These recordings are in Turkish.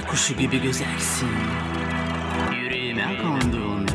kuşu gibi güzelsin, yüreğime kondun.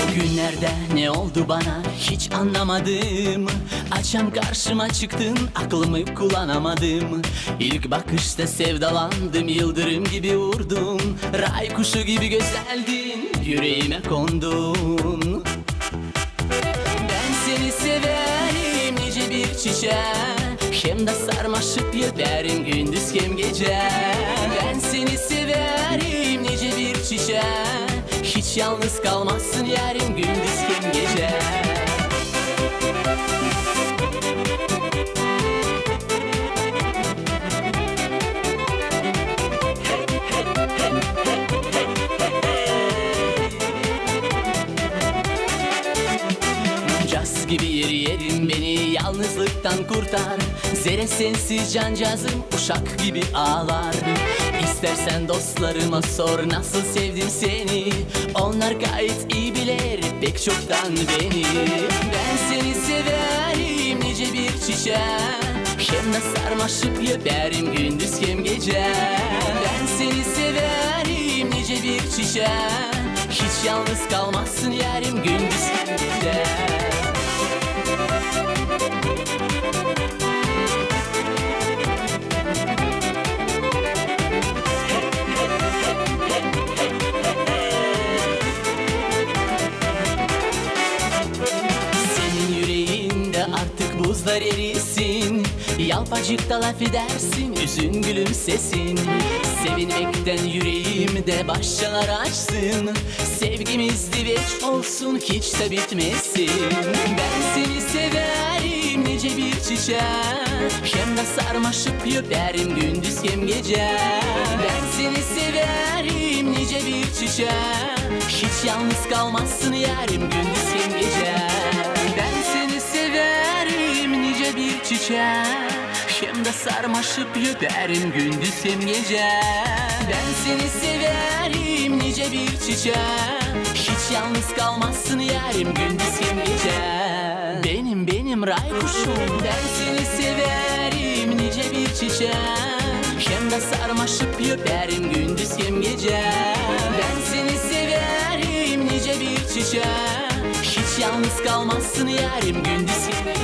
Bugünlerde ne oldu bana hiç anlamadım. Akşam karşıma çıktın, aklımı kullanamadım. İlk bakışta sevdalandım, yıldırım gibi vurdun. Ray kuşu gibi güzeldin, yüreğime kondun. Ben seni severim nice bir çiçek, hem de sarmaşık yeterim gündüz hem gece. Ben seni severim nice bir çiçek, hiç yalnız kalmazsın yarim gündüz hem gece. Caz gibi yeriyelim beni, yalnızlıktan kurtar. Zerre sensiz cancağızım uşak gibi ağlar. İstersen dostlarıma sor nasıl sevdim seni, onlar gayet iyi bilir pek çoktan beni. Ben seni severim nice bir çiçek, hem de sarmaşık yeterim gündüz hem gece. Ben seni severim nice bir çiçek, hiç yalnız kalmazsın yarim gündüz hem gece. Artık buzlar erisin, yalpacıkta laf edersin, yüzün gülümsesin. Sevinmekten yüreğimde başlar açsın, sevgimiz diveç olsun hiç de bitmesin. Ben seni severim nice bir çiçek, hem de sarmaşık yeterim gündüz hem gece. Ben seni severim nice bir çiçek, hiç yalnız kalmazsın yarim gündüz hem gece. Ben seni severim nice bir çiçek, hem de sarmaşık yeterim gündüz hem gece. Ben seni severim nice bir çiçek, hiç yalnız kalmazsın yarim gündüz hem gece. Benim ray kuşum. Ben seni severim nice bir çiçek, hem de sarmaşık yeterim gündüz hem gece. Ben seni severim nice bir çiçek, hiç yalnız kalmazsın yarim gündüz hem gece.